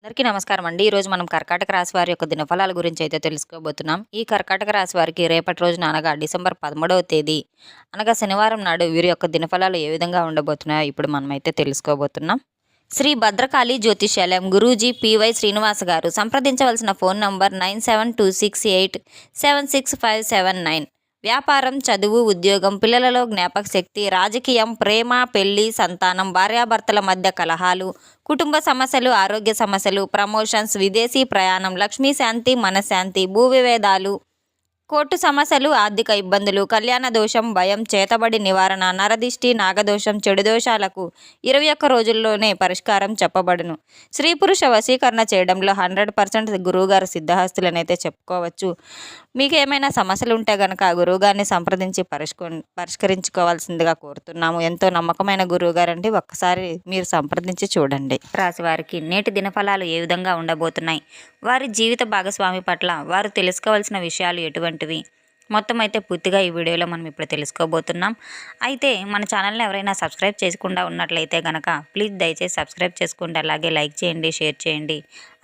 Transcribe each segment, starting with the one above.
అందరికీ నమస్కారం అండి. ఈరోజు మనం కర్కాటక రాశి వారి యొక్క దినఫలాల గురించి అయితే తెలుసుకోబోతున్నాం. ఈ కర్కాటక రాశి వారికి రేపటి రోజున అనగా డిసెంబర్ 13వ తేదీ అనగా శనివారం నాడు వీరి యొక్క దినఫలాలు ఏ విధంగా ఉండబోతున్నాయో ఇప్పుడు మనమైతే తెలుసుకోబోతున్నాం. శ్రీ భద్రకాళి జ్యోతిష్యాలయం గురూజీ పివై శ్రీనివాస్ గారు. సంప్రదించవలసిన ఫోన్ నంబర్ 9726876579. వ్యాపారం, చదువు, ఉద్యోగం, పిల్లలలో జ్ఞాపక శక్తి, రాజకీయం, ప్రేమ, పెళ్లి, సంతానం, భార్యాభర్తల మధ్య కలహాలు, కుటుంబ సమస్యలు, ఆరోగ్య సమస్యలు, ప్రమోషన్స్, విదేశీ ప్రయాణం, లక్ష్మీ శాంతి, మనశ్శాంతి, భూ వివేదాలు, కోర్టు సమస్యలు, ఆర్థిక ఇబ్బందులు, కళ్యాణ దోషం, భయం, చేతబడి నివారణ, నరదిష్టి, నాగదోషం, చెడు దోషాలకు 21 రోజుల్లోనే పరిష్కారం చెప్పబడును. స్త్రీ పురుష వశీకరణ చేయడంలో 100% గురువుగారు సిద్ధహస్తులనైతే చెప్పుకోవచ్చు. మీకు ఏమైనా సమస్యలు ఉంటే గనక గురువుగారిని సంప్రదించి పరిష్కరించుకోవాల్సిందిగా కోరుతున్నాము. ఎంతో నమ్మకమైన గురువుగారండి. ఒక్కసారి మీరు సంప్రదించి చూడండి. రాశి వారికి నేటి దినఫలాలు ఏ విధంగా ఉండబోతున్నాయి, వారి జీవిత భాగస్వామి పట్ల వారు తెలుసుకోవాల్సిన విషయాలు ఎటువంటివి, మొత్తం అయితే పూర్తిగా ఈ వీడియోలో మనం ఇప్పుడు తెలుసుకోబోతున్నాం. అయితే మన ఛానల్ని ఎవరైనా సబ్స్క్రైబ్ చేయకుండా ఉన్నట్లయితే కనుక ప్లీజ్ దయచేసి సబ్స్క్రైబ్ చేసుకోండి. అలాగే లైక్ చేయండి, షేర్ చేయండి.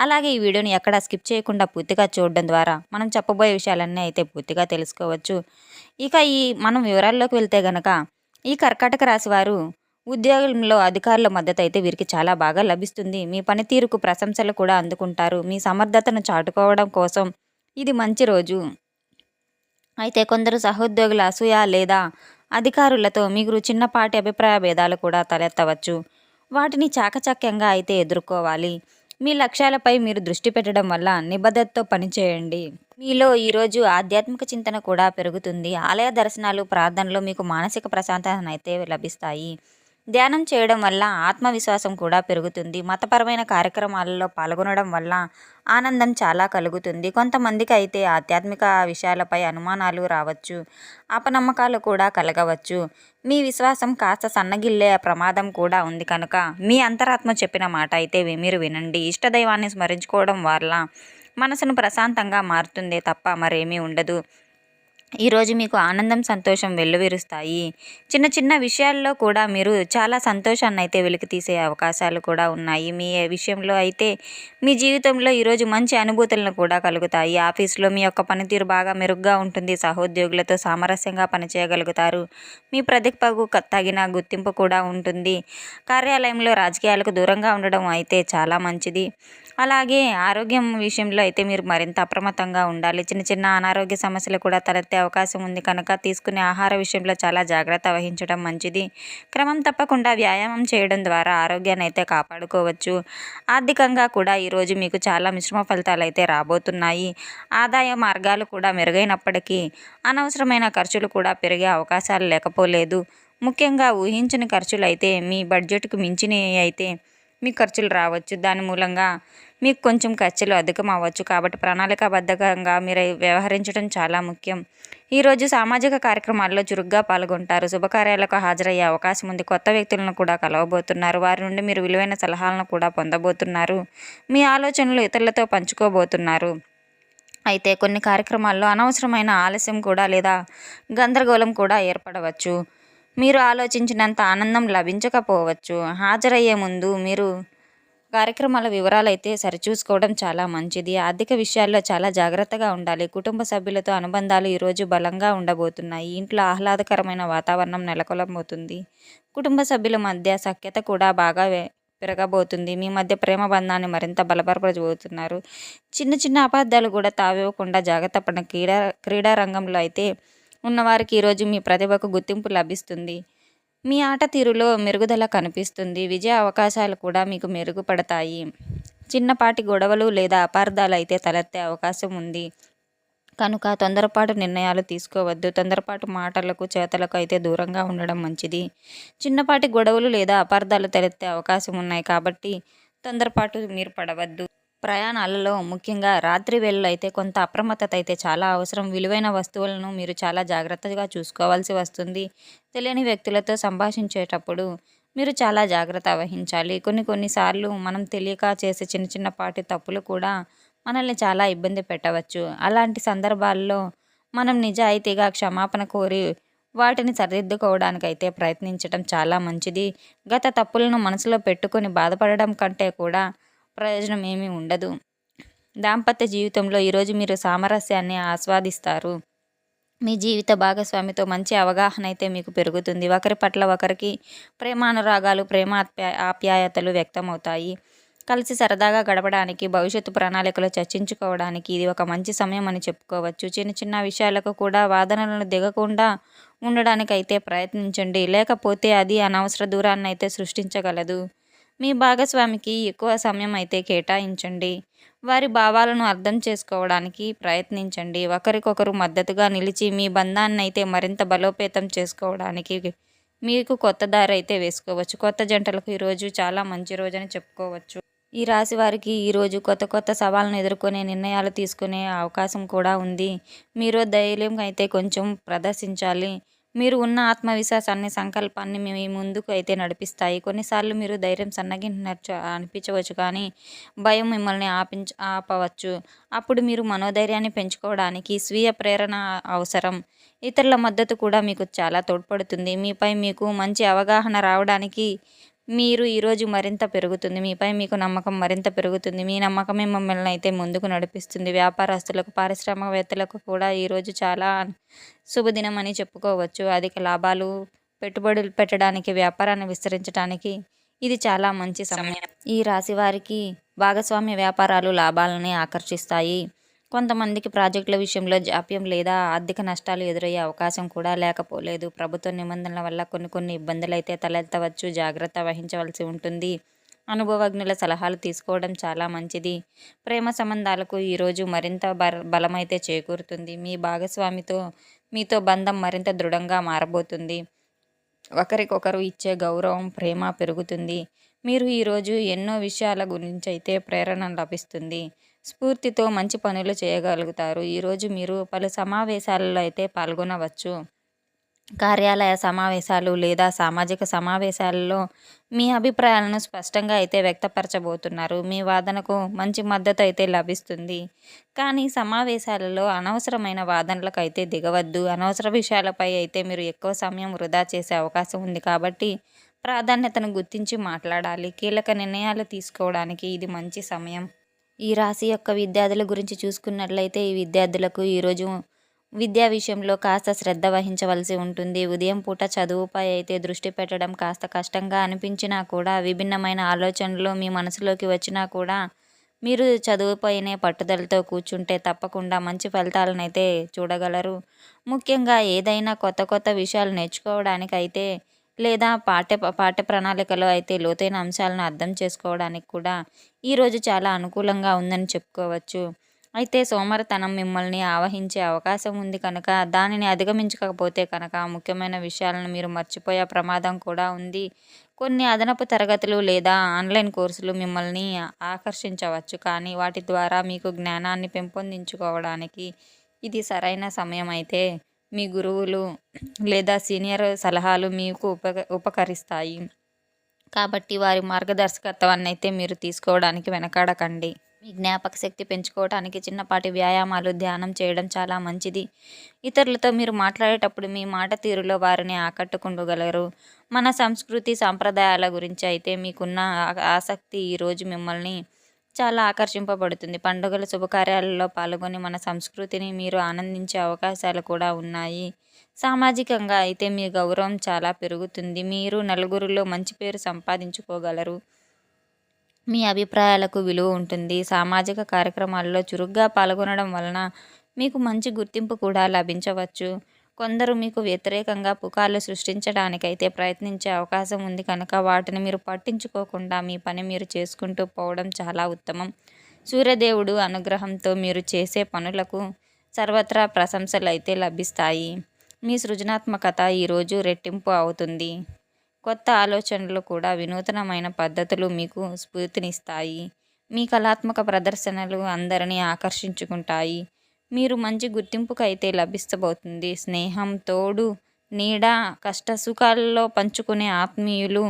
అలాగే ఈ వీడియోని ఎక్కడ స్కిప్ చేయకుండా పూర్తిగా చూడడం ద్వారా మనం చెప్పబోయే విషయాలన్నీ అయితే పూర్తిగా తెలుసుకోవచ్చు. ఇక మనం వివరాల్లోకి వెళ్తే గనక ఈ కర్కాటక రాశి వారు ఉద్యోగంలో అధికారుల మద్దతు అయితే వీరికి చాలా బాగా లభిస్తుంది. మీ పనితీరుకు ప్రశంసలు కూడా అందుకుంటారు. మీ సమర్థతను చాటుకోవడం కోసం ఇది మంచి రోజు. అయితే కొందరు సహోద్యోగుల అసూయ లేదా అధికారులతో మీకు చిన్నపాటి అభిప్రాయ భేదాలు కూడా తలెత్తవచ్చు. వాటిని చాకచక్యంగా అయితే ఎదుర్కోవాలి. మీ లక్ష్యాలపై మీరు దృష్టి పెట్టడం వల్ల నిబద్ధతతో పనిచేయండి. మీలో ఈరోజు ఆధ్యాత్మిక చింతన కూడా పెరుగుతుంది. ఆలయ దర్శనాలు, ప్రార్థనలు మీకు మానసిక ప్రశాంతతనైతే లభిస్తాయి. ధ్యానం చేయడం వల్ల ఆత్మవిశ్వాసం కూడా పెరుగుతుంది. మతపరమైన కార్యక్రమాలలో పాల్గొనడం వల్ల ఆనందం చాలా కలుగుతుంది. కొంతమందికి అయితే ఆధ్యాత్మిక విషయాలపై అనుమానాలు రావచ్చు, అపనమ్మకాలు కూడా కలగవచ్చు. మీ విశ్వాసం కాస్త సన్నగిల్లే ప్రమాదం కూడా ఉంది కనుక మీ అంతరాత్మ చెప్పిన మాట అయితే మీరు వినండి. ఇష్టదైవాన్ని స్మరించుకోవడం వల్ల మనసును ప్రశాంతంగా మారుతుందే తప్ప మరేమీ ఉండదు. ఈరోజు మీకు ఆనందం, సంతోషం వెల్లువిరుస్తాయి. చిన్న చిన్న విషయాల్లో కూడా మీరు చాలా సంతోషాన్ని అయితే వెలికితీసే అవకాశాలు కూడా ఉన్నాయి. మీ విషయంలో అయితే మీ జీవితంలో ఈరోజు మంచి అనుభూతులను కూడా కలుగుతాయి. ఆఫీస్లో మీ యొక్క పనితీరు బాగా మెరుగ్గా ఉంటుంది. సహోద్యోగులతో సామరస్యంగా పనిచేయగలుగుతారు. మీ ప్రతిభకు తగిన గుర్తింపు కూడా ఉంటుంది. కార్యాలయంలో రాజకీయాలకు దూరంగా ఉండడం అయితే చాలా మంచిది. అలాగే ఆరోగ్యం విషయంలో అయితే మీరు మరింత అప్రమత్తంగా ఉండాలి. చిన్న చిన్న అనారోగ్య సమస్యలు కూడా తలెత్తే అవకాశం ఉంది కనుక తీసుకునే ఆహార విషయంలో చాలా జాగ్రత్త వహించడం మంచిది. క్రమం తప్పకుండా వ్యాయామం చేయడం ద్వారా ఆరోగ్యాన్ని అయితే కాపాడుకోవచ్చు. ఆర్థికంగా కూడా ఈరోజు మీకు చాలా మిశ్రమ ఫలితాలు అయితే రాబోతున్నాయి. ఆదాయ మార్గాలు కూడా మెరుగైనప్పటికీ అనవసరమైన ఖర్చులు కూడా పెరిగే అవకాశాలు లేకపోలేదు. ముఖ్యంగా ఊహించని ఖర్చులు అయితే మీ బడ్జెట్కు మించినవి అయితే మీ ఖర్చులు రావచ్చు. దాని మూలంగా మీకు కొంచెం ఖర్చులు అధికం అవ్వచ్చు. కాబట్టి ప్రణాళికాబద్ధంగా మీరు వ్యవహరించడం చాలా ముఖ్యం. ఈరోజు సామాజిక కార్యక్రమాల్లో చురుగ్గా పాల్గొంటారు. శుభకార్యాలకు హాజరయ్యే అవకాశం ఉంది. కొత్త వ్యక్తులను కూడా కలవబోతున్నారు. వారి నుండి మీరు విలువైన సలహాలను కూడా పొందబోతున్నారు. మీ ఆలోచనలు ఇతరులతో పంచుకోబోతున్నారు. అయితే కొన్ని కార్యక్రమాల్లో అనవసరమైన ఆలస్యం కూడా లేదా గందరగోళం కూడా ఏర్పడవచ్చు. మీరు ఆలోచించినంత ఆనందం లభించకపోవచ్చు. హాజరయ్యే ముందు మీరు కార్యక్రమాల వివరాలు అయితే సరిచూసుకోవడం చాలా మంచిది. ఆర్థిక విషయాల్లో చాలా జాగ్రత్తగా ఉండాలి. కుటుంబ సభ్యులతో అనుబంధాలు ఈరోజు బలంగా ఉండబోతున్నాయి. ఇంట్లో ఆహ్లాదకరమైన వాతావరణం నెలకొలబోతుంది. కుటుంబ సభ్యుల మధ్య సఖ్యత కూడా బాగా పెరగబోతుంది. మీ మధ్య ప్రేమ బంధాన్ని మరింత బలపరచబోతున్నారు. చిన్న చిన్న అపార్థాలు కూడా తావివ్వకుండా జాగ్రత్త పడిన క్రీడా రంగంలో అయితే ఉన్నవారికి ఈరోజు మీ ప్రతిభకు గుర్తింపు లభిస్తుంది. మీ ఆట తీరులో మెరుగుదల కనిపిస్తుంది. విజయ అవకాశాలు కూడా మీకు మెరుగుపడతాయి. చిన్నపాటి గొడవలు లేదా అపార్థాలు అయితే తలెత్తే అవకాశం ఉంది కనుక తొందరపాటు నిర్ణయాలు తీసుకోవద్దు. తొందరపాటు మాటలకు, చేతలకు అయితే దూరంగా ఉండడం మంచిది. చిన్నపాటి గొడవలు లేదా అపార్థాలు తలెత్తే అవకాశం ఉన్నాయి కాబట్టి తొందరపాటు మీరు పడవద్దు. ప్రయాణాలలో ముఖ్యంగా రాత్రి వేళలో అయితే కొంత అప్రమత్తత అయితే చాలా అవసరం. విలువైన వస్తువులను మీరు చాలా జాగ్రత్తగా చూసుకోవాల్సి వస్తుంది. తెలియని వ్యక్తులతో సంభాషించేటప్పుడు మీరు చాలా జాగ్రత్త వహించాలి. కొన్నిసార్లు మనం తెలియక చేసే చిన్న చిన్నపాటి తప్పులు కూడా మనల్ని చాలా ఇబ్బంది పెట్టవచ్చు. అలాంటి సందర్భాల్లో మనం నిజాయితీగా క్షమాపణ కోరి వాటిని సరిదిద్దుకోవడానికైతే ప్రయత్నించడం చాలా మంచిది. గత తప్పులను మనసులో పెట్టుకొని బాధపడడం కంటే కూడా ప్రయోజనం ఏమీ ఉండదు. దాంపత్య జీవితంలో ఈరోజు మీరు సామరస్యాన్ని ఆస్వాదిస్తారు. మీ జీవిత భాగస్వామితో మంచి అవగాహన అయితే మీకు పెరుగుతుంది. ఒకరి పట్ల ఒకరికి ప్రేమానురాగాలు, ఆప్యాయతలు వ్యక్తమవుతాయి. కలిసి సరదాగా గడపడానికి, భవిష్యత్తు ప్రణాళికలు చర్చించుకోవడానికి ఇది ఒక మంచి సమయం అని చెప్పుకోవచ్చు. చిన్న చిన్న విషయాలకు కూడా వాదనలను దిగకుండా ఉండడానికైతే ప్రయత్నించండి. లేకపోతే అది అనవసర దూరాన్ని అయితే సృష్టించగలదు. మీ భాగస్వామికి ఎక్కువ సమయం అయితే కేటాయించండి. వారి భావాలను అర్థం చేసుకోవడానికి ప్రయత్నించండి. ఒకరికొకరు మద్దతుగా నిలిచి మీ బంధాన్నైతే మరింత బలోపేతం చేసుకోవడానికి మీకు కొత్త దారి అయితే వేసుకోవచ్చు. కొత్త జంటలకు ఈరోజు చాలా మంచి రోజని చెప్పుకోవచ్చు. ఈ రాశి వారికి ఈరోజు కొత్త కొత్త సవాళ్ళను ఎదుర్కొనే నిర్ణయాలు తీసుకునే అవకాశం కూడా ఉంది. మీరు ధైర్యం అయితే కొంచెం ప్రదర్శించాలి. మీరు ఉన్న ఆత్మవిశ్వాసాన్ని, సంకల్పాన్ని మీ ముందుకు అయితే నడిపిస్తాయి. కొన్నిసార్లు మీరు ధైర్యం సన్నగినట్టు అనిపించవచ్చు, కానీ భయం మిమ్మల్ని ఆపవచ్చు. అప్పుడు మీరు మనోధైర్యాన్ని పెంచుకోవడానికి స్వీయ ప్రేరణ అవసరం. ఇతరుల మద్దతు కూడా మీకు చాలా తోడ్పడుతుంది. మీపై మీకు మంచి అవగాహన రావడానికి మీరు ఈరోజు మరింత పెరుగుతుంది. మీపై మీకు నమ్మకం మరింత పెరుగుతుంది. మీ నమ్మకమే మిమ్మల్ని అయితే ముందుకు నడిపిస్తుంది. వ్యాపారస్తులకు, పారిశ్రామికవేత్తలకు కూడా ఈరోజు చాలా శుభదినం అని చెప్పుకోవచ్చు. అధిక లాభాలు, పెట్టుబడులు పెట్టడానికి, వ్యాపారాన్ని విస్తరించడానికి ఇది చాలా మంచి సమయం. ఈ రాశి వారికి భాగస్వామ్య వ్యాపారాలు లాభాలని ఆకర్షిస్తాయి. కొంతమందికి ప్రాజెక్టుల విషయంలో జాప్యం లేదా ఆర్థిక నష్టాలు ఎదురయ్యే అవకాశం కూడా లేకపోలేదు. ప్రభుత్వ నిబంధనల వల్ల కొన్ని ఇబ్బందులు అయితే తలెత్తవచ్చు. జాగ్రత్త వహించవలసి ఉంటుంది. అనుభవజ్ఞుల సలహాలు తీసుకోవడం చాలా మంచిది. ప్రేమ సంబంధాలకు ఈరోజు మరింత బలమైతే చేకూరుతుంది. మీ భాగస్వామితో మీతో బంధం మరింత దృఢంగా మారబోతుంది. ఒకరికొకరు ఇచ్చే గౌరవం, ప్రేమ పెరుగుతుంది. మీరు ఈరోజు ఎన్నో విషయాల గురించి అయితే ప్రేరణ లభిస్తుంది. స్ఫూర్తితో మంచి పనులు చేయగలుగుతారు. ఈరోజు మీరు పలు సమావేశాలలో అయితే పాల్గొనవచ్చు. కార్యాలయ సమావేశాలు లేదా సామాజిక సమావేశాలలో మీ అభిప్రాయాలను స్పష్టంగా అయితే వ్యక్తపరచబోతున్నారు. మీ వాదనకు మంచి మద్దతు అయితే లభిస్తుంది. కానీ సమావేశాలలో అనవసరమైన వాదనలకు అయితే దిగవద్దు. అనవసర విషయాలపై అయితే మీరు ఎక్కువ సమయం వృధా చేసే అవకాశం ఉంది. కాబట్టి ప్రాధాన్యతను గుర్తించి మాట్లాడాలి. కీలక నిర్ణయాలు తీసుకోవడానికి ఇది మంచి సమయం. ఈ రాశి యొక్క విద్యార్థుల గురించి చూసుకున్నట్లయితే ఈ విద్యార్థులకు ఈరోజు విద్యా విషయంలో కాస్త శ్రద్ధ వహించవలసి ఉంటుంది. ఉదయం పూట చదువుపై అయితే దృష్టి పెట్టడం కాస్త కష్టంగా అనిపించినా కూడా, విభిన్నమైన ఆలోచనలు మీ మనసులోకి వచ్చినా కూడా మీరు చదువుపైనే పట్టుదలతో కూర్చుంటే తప్పకుండా మంచి ఫలితాలను అయితే చూడగలరు. ముఖ్యంగా ఏదైనా కొత్త విషయాలు నేర్చుకోవడానికి అయితే లేదా పాఠ్య ప్రణాళికలో అయితే లోతైన అంశాలను అర్థం చేసుకోవడానికి కూడా ఈరోజు చాలా అనుకూలంగా ఉందని చెప్పుకోవచ్చు. అయితే సోమరితనం మిమ్మల్ని ఆవహించే అవకాశం ఉంది కనుక దానిని అధిగమించకపోతే కనుక ముఖ్యమైన విషయాలను మీరు మర్చిపోయే ప్రమాదం కూడా ఉంది. కొన్ని అదనపు తరగతులు లేదా ఆన్లైన్ కోర్సులు మిమ్మల్ని ఆకర్షించవచ్చు, కానీ వాటి ద్వారా మీకు జ్ఞానాన్ని పెంపొందించుకోవడానికి ఇది సరైన సమయం. అయితే మీ గురువులు లేదా సీనియర్ సలహాలు మీకు ఉపకరిస్తాయి. కాబట్టి వారి మార్గదర్శకత్వాన్ని అయితే మీరు తీసుకోవడానికి వెనకాడకండి. మీ జ్ఞాపక శక్తి పెంచుకోవడానికి చిన్నపాటి వ్యాయామాలు, ధ్యానం చేయడం చాలా మంచిది. ఇతరులతో మీరు మాట్లాడేటప్పుడు మీ మాట తీరులో వారిని ఆకట్టుకోగలరు. మన సంస్కృతి, సాంప్రదాయాల గురించి అయితే మీకున్న ఆసక్తి ఈరోజు మిమ్మల్ని చాలా ఆకర్షింపబడుతుంది. పండుగల, శుభకార్యాలలో పాల్గొని మన సంస్కృతిని మీరు ఆనందించే అవకాశాలు కూడా ఉన్నాయి. సామాజికంగా అయితే మీ గౌరవం చాలా పెరుగుతుంది. మీరు నలుగురిలో మంచి పేరు సంపాదించుకోగలరు. మీ అభిప్రాయాలకు విలువ ఉంటుంది. సామాజిక కార్యక్రమాల్లో చురుగ్గా పాల్గొనడం వలన మీకు మంచి గుర్తింపు కూడా లభించవచ్చు. కొందరు మీకు వ్యతిరేకంగా పుకార్లు సృష్టించడానికైతే ప్రయత్నించే అవకాశం ఉంది కనుక వాటిని మీరు పట్టించుకోకుండా మీ పని మీరు చేసుకుంటూ పోవడం చాలా ఉత్తమం. సూర్యదేవుడు అనుగ్రహంతో మీరు చేసే పనులకు సర్వత్రా ప్రశంసలు అయితే లభిస్తాయి. మీ సృజనాత్మకత ఈరోజు రెట్టింపు అవుతుంది. కొత్త ఆలోచనలు కూడా వినూతనమైన పద్ధతులు మీకు స్ఫూర్తినిస్తాయి. మీ కళాత్మక ప్రదర్శనలు అందరినీ ఆకర్షించుకుంటాయి. మీరు మంచి గుర్తింపుకైతే లభిస్తబోతుంది. స్నేహం, తోడు, నీడ, కష్ట సుఖాల్లో పంచుకునే ఆత్మీయులు,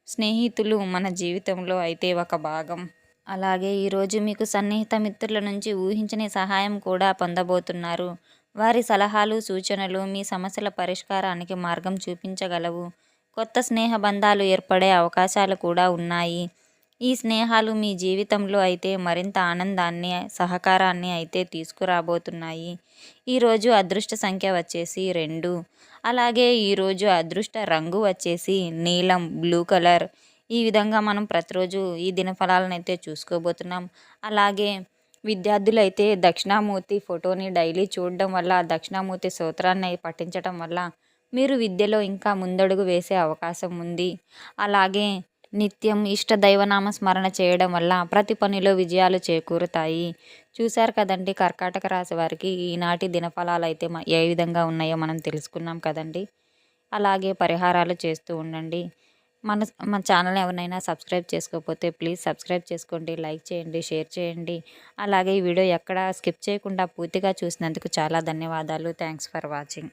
స్నేహితులు మన జీవితంలో అయితే ఒక భాగం. అలాగే ఈరోజు మీకు సన్నిహిత మిత్రుల నుంచి ఊహించని సహాయం కూడా పొందబోతున్నారు. వారి సలహాలు, సూచనలు మీ సమస్యల పరిష్కారానికి మార్గం చూపించగలవు. కొత్త స్నేహ బంధాలు ఏర్పడే అవకాశాలు కూడా ఉన్నాయి. ఈ స్నేహాలు మీ జీవితంలో అయితే మరింత ఆనందాన్ని, సహకారాన్ని అయితే తీసుకురాబోతున్నాయి. ఈరోజు అదృష్ట సంఖ్య వచ్చేసి 2. అలాగే ఈరోజు అదృష్ట రంగు వచ్చేసి నీలం, బ్లూ కలర్. ఈ విధంగా మనం ప్రతిరోజు ఈ దినఫలాలను అయితే చూసుకోబోతున్నాం. అలాగే విద్యార్థులైతే దక్షిణామూర్తి ఫోటోని డైలీ చూడడం వల్ల, దక్షిణామూర్తి స్తోత్రాన్ని పఠించటం వల్ల మీరు విద్యలో ఇంకా ముందడుగు వేసే అవకాశం ఉంది. అలాగే నిత్యం ఇష్ట దైవనామ స్మరణ చేయడం వల్ల ప్రతి పనిలో విజయాలు చేకూరుతాయి. చూశారు కదండి, కర్కాటక రాశి వారికి ఈనాటి దినఫలాలు అయితే ఏ విధంగా ఉన్నాయో మనం తెలుసుకున్నాం కదండి. అలాగే పరిహారాలు చేస్తూ ఉండండి. మన ఛానల్ ఎవరినైనా సబ్స్క్రైబ్ చేసుకోకపోతే ప్లీజ్ సబ్స్క్రైబ్ చేసుకోండి, లైక్ చేయండి, షేర్ చేయండి. అలాగే ఈ వీడియో ఎక్కడ స్కిప్ చేయకుండా పూర్తిగా చూసినందుకు చాలా ధన్యవాదాలు. Thanks for watching.